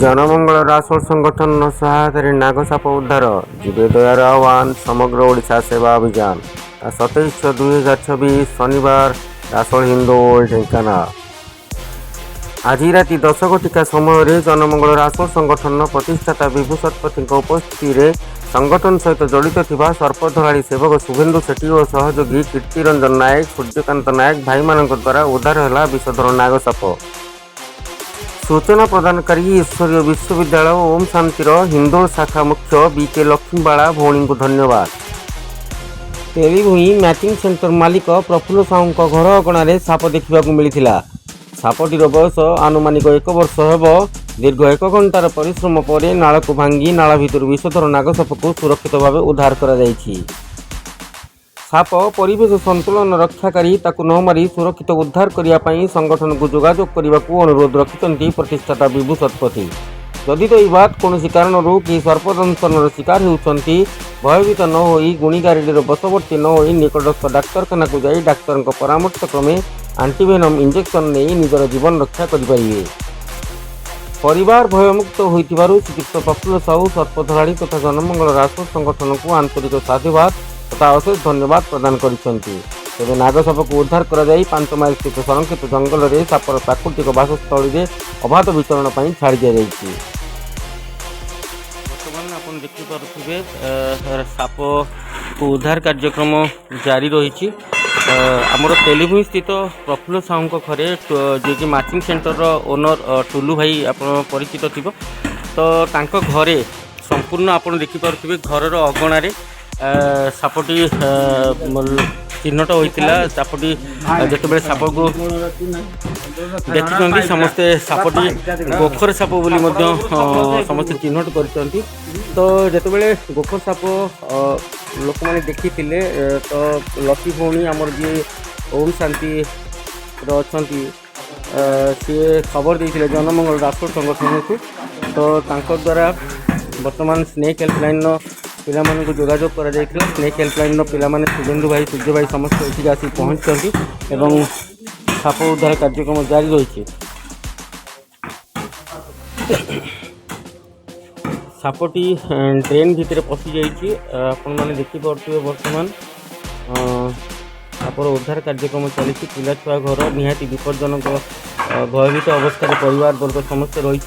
जनमंगल रासोल संगठन सहायता नागसाप उद्धार जीवे दयार आह्वान समग्र ओडिशा सेवा अभियान 27/6/2026 शनिवार रासोल हिंदोल ढेंकानाल। आज राति 10 घटिका समय जनमंगल रासोल संगठन प्रतिष्ठाता विभू शतपथी उपस्थित में संगठन सहित जड़ित थिबा सर्पधराड़ी सेवक शुभेन्दु सेठी और सहयोगी कीर्तिरंजन नायक सूर्यकांत नायक भाई मान द्वारा उद्धार है विषधर नागसाप। सूचना प्रदानकारी ईश्वरीय विश्वविद्यालय ओम शांतिर हिंदोल शाखा मुख्य बीके लक्ष्मीबाला भौणी को धन्यवाद। तेलीभूई मैचिंग सेंटर मालिक प्रफुल्ल साहू घर अगणार साप देखा मिलता। सापटीर बयस आनुमानिक 1 वर्ष हेब। दीर्घ 1 घंटार परिश्रम पर नाल को भांगी नाल भितर विषधर नागसाप को सुरक्षित भाव उद्धार कर साप परिवेश संतुलन रक्षाकारी ताकू न मारी सुरक्षित उद्धार करने संगठन को जोगाजोग करने को अनुरोध रखिंट प्रतिष्ठाता विभू शतपथी। जदि तो यह बात कौन कारण कि सर्पदंशन शिकार होती भयभीत न हो गुणीगारेडी बसवर्ती न हो निकटस्थ डाक्तखाना को जाई डाक्तर परामर्श क्रमे आंटीवेनम इंजेक्शन नहीं निजर जीवन रक्षा करें। परिवार भयमुक्त होइतिबारु श्रीयुक्त प्रफुल्ल साहू सर्पधराड़ी तथा जनमंगल राष्ट्र संगठन को आंतरिक साधुवाद तथा अशेष धन्यवाद प्रदान करिसेंति। तेबे नागसाप को उद्धार कर 5 माइल स्थित संरक्षित जंगल में सापर प्राकृतिक बासस्थल में अबाध विचरण पर छाड़ दिया जाइछि। बर्तमान आपण देखि पारुथिबे साप को उद्धार कार्यक्रम जारी रही। आमर तेलीभूई स्थित प्रफुल्ल साहू घरे जे कि मैचिंग सेंटर ओनर टुलू भाई आप परिचित थी तो तांको घरे संपूर्ण आपड़ देखिपे घर अगणार सापटी चिन्हट होता। सापटी जिते साप को देखी समस्ते सापटी गोखर साप बोली समस्ते चिन्हट कर। तो जिते गोखर साप लोक मैंने देखी तो लकी भौणी आमर जी ओम शांति अच्छा सी खबर देते जनमंगल राष्ट्र संगठन को। तो द्वारा वर्तमान स्नेक हेल्पलाइन पिला को जोगाजोग कर स्नेक हेल्पलाइन पिला शुभेन्दु भाई सूर्य भाई समस्त ये आसी पहुँचती एवं साप उद्धार कार्यक्रम जारी रही। सापटी ड्रेन भितर पशि जाने देखिपे बर्तमान सापर उद्धार कार्यक्रम चली। पिला छुआ घर निहाती विपज्जनक भयभीत अवस्था परिवार वर्ग समस्त रही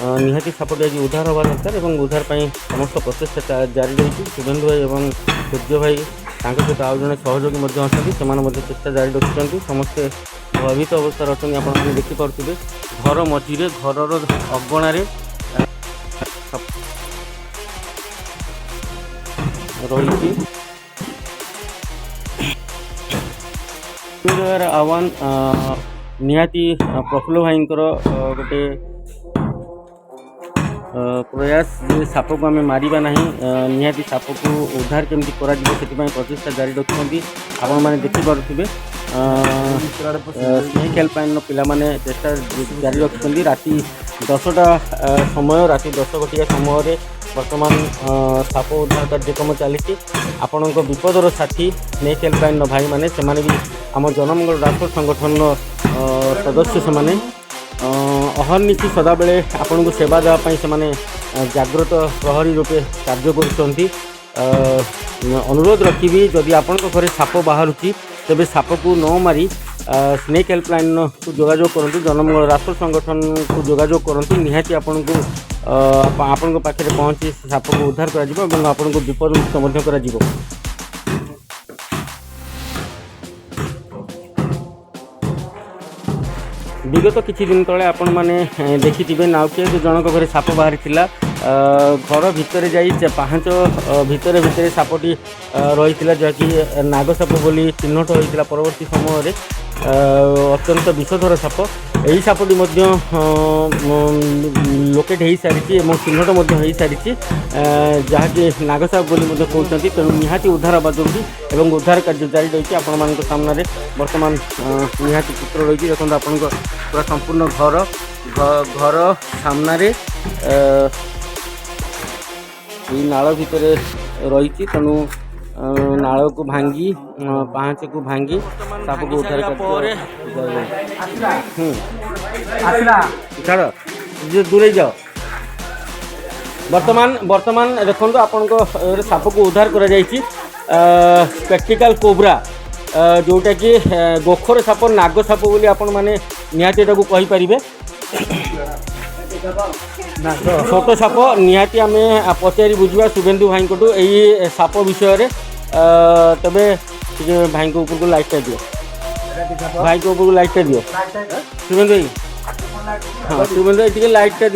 निहाती सापटी आज उद्धार हवा दरकार और उद्धार पर समस्त प्रचेषा जारी रही। शुभेन्दु भाई और सूर्य भाई सहित आउ जड़े सहयोगी अच्छा चेष्टा जारी रखिंट समस्ते भयभीत अवस्था अच्छा आपने देखिपे घर मझीरे घर अगणार रही। आह्वान निहाती प्रफुल्ल भाई गोटे प्रयास जे साप को आम मारिबा नहीं निहाती साप को उद्धार केमती करा प्रचेषा जारी रखिंट आपण मैंने देखिपे स्नेक हेल्पलाइन पिला माने चेष्टा जारी रखिंट। राति 10टा समय राति 10 घटिया समय वर्तमान साप उद्धार कार्यक्रम चली। आपण विपदर साथी स्नेक हेल्पलाइन भाई माने से भी आम जनमंगल राष्ट्र संगठन सदस्य से अहर्निशी सदाबले आपण को सेवा देवाई से जागृत प्रहरी रूपे कार्य कर। अनुरोध रखी जदि आपण घरे साप बाहर तेबे साप को न मारी स्नेक हेल्पलाइन को जोगाजोग करूँ जनमंगल राष्ट्र संगठन को जोगाजोग करूँ निहाती आपण को आपण पाखे पहुँची साप को उद्धार कर आपण को विपद मुक्त कर। विगत किछि दिन तले आपण माने देखिथिबे नाउके जनक घरे साप बाहरी थिला घर भितर जाई पाहाच भितर भितर सापटी रही जहाँकि नागसाप बोली चिन्हट होता। परवर्ती समय अत्यंत विषधर साप यही सापटी लोकेट हो सारी और चिन्हट हो सारी जहाँकि नागसाप बोली कहते। तेणु निहाती उद्धार हवा जरूरी और उद्धार कार्य जारी रही। आपण मान सामने वर्तमान निहाती चित्र रही देखो आप पूरा संपूर्ण घर सामने नाल भितर रही। तेणु नाल को भांगी पाहाच को भांगी साप को उद्धार कर दूरे जाओ वर्तमान वर्तमान देखो आपण साप को उद्धार कर स्पेक्टिकल कोब्रा जोटा कि गोखर साप नाग साप बोली आपण मैंने निहाती कहींपारे छोट साप निहाती आम पचारि बुझा शुभेन्दु भाई को यही साप विषय तबे भाई को ऊपर को लाइटा दियो भाई को ऊपर को लाइटा दियो शुभेन्दु भाई हाँ शुभेन्दु भाई लाइटा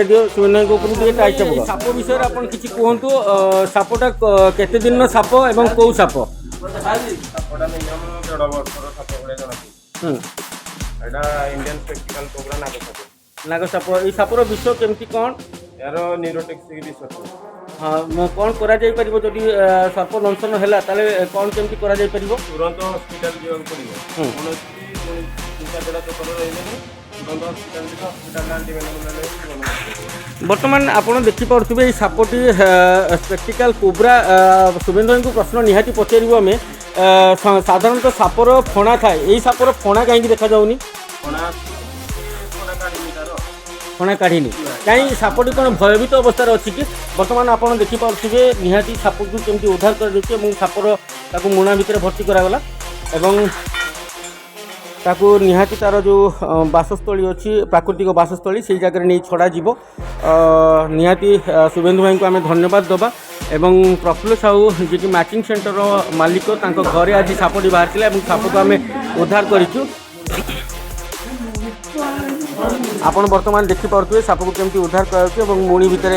दियो शुभेन्दु भाई को ऊपर टाइट पक साप विषय आप किसी कहतु सापटा केते दिन साप एवं कौ साप इंडियन स्पेक्टिकल कोब्रा नाग साप ये सापर विष केमती कौन यार न्यूरोटॉक्सिक विष हाँ कौन करा जाई परिबो जदि सर्प दंशन है कौन केमती करा जाई परिबो तुरंत हॉस्पिटल जीवा पड़ो चिंता बेड़ा तो रही बर्तमान आप देखिपे सापटी स्पेक्टिकल कोब्रा शुभेन्दु को प्रश्न निहाती पचारू आम साधारणतः सापर फणा थाए यही सापर फणा कहीं देखा जाऊनी फणा काढ़ी कहीं सापटी कौन भयभीत अवस्था अच्छी कि बर्तमान आप देखिपे निहाती साप को केमती उद्धार कर सापर मुणा भितर भर्ती करागला एवं ताकू निहाती तार जो बासस्थली अच्छी प्राकृतिक बासस्थली से जगह नहीं छड़ा जीव निहाती शुभेन्दु भाई को आम धन्यवाद दबा एवं प्रफुल्ल साहू जी की मैचिंग सेंटर मालिक घरे आज सापटी बाहर साप को आम उद्धार करूँ आपण बर्तमान देखिपे साप को केमती उद्धार कर मुणी भितर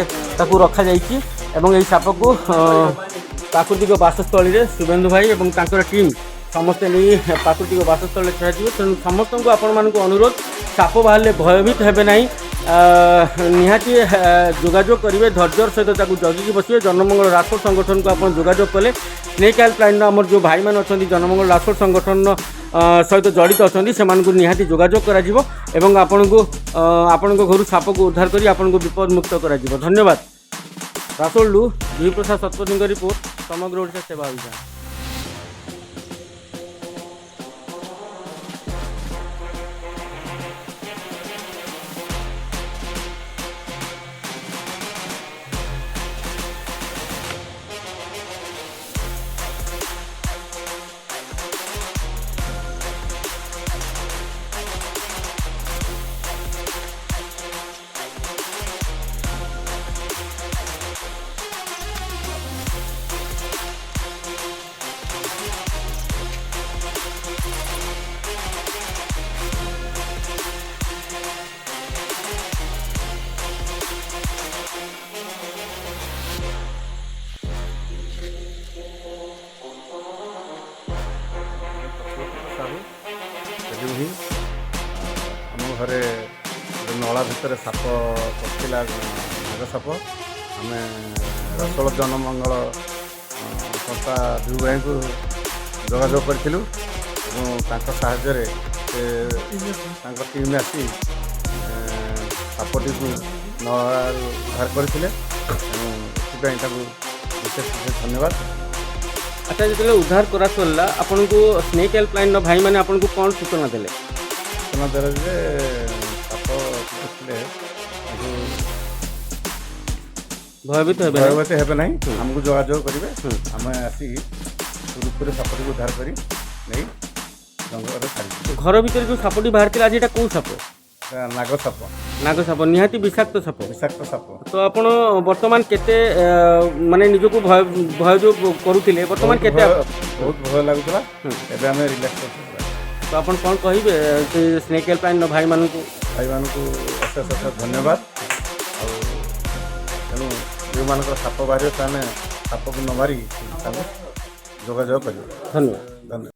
रखा जाइए साप को प्राकृतिक बासस्थली शुभेन्दु भाई और टीम समस्ते नहीं प्राकृतिक बासस्थल छड़ा तेणु समस्त को आपण मानक अनुरोध साप बाहर भयभीत हेबे नहीं निहाती जोगाजोग करेंगे धैर्यर सहित जगिकी बसवे जनमंगल रासोल संगठन को आप जोगाजोग कले स्नेक हेल्पलाइन आमर जो भाई मैंने अच्छा जनमंगल रासोल संगठन सहित जड़ित अच्छा से निहाती जोगाजोग कर आपण घर साप को उद्धार कर आपन को विपद मुक्त कर धन्यवाद। रासोल जी प्रसाद शतपथी रिपोर्ट समग्र ओडिशा सेवा अभियान। आम घरे नला भितर साप पशिला नाग साप आम रसोल जनमंगल संस्था विभु भाई को जोगाजोग करूँ साहाଯ୍ୟରେ से टीम आसी सापटी को नलार उद्धार करते विशेष विशेष धन्यवाद। अच्छा जो उद्धार करा सरला आपन को स्नेक हेल्पलाइन भाई मैंने आपन को कौन सूचना देले सूचना देले जे साप देखले भयभीत हेबे नहीं हमको जोगाजोग करेंगे आम आसी सुरुखुरे सापटी को उद्धार करी नहीं जंगल छाड़ी घर भीतर जो सापटी बाहर आज यहाँ कौ साप नाग साप निहाती विषाक्त साप साप तो आपण वर्तमान केते माने निजको भय जो करूथिले वर्तमान केते बहुत भय लागुतला एबे हमें रिलैक्स तो आपण कोन कहिबे स्नेक हेल्पलाइन भाई मानन को अशेष अशेष धन्यवाद तेणु जो मान साप बाहर साप को न मारी जोगाजोग कर धन्यवाद।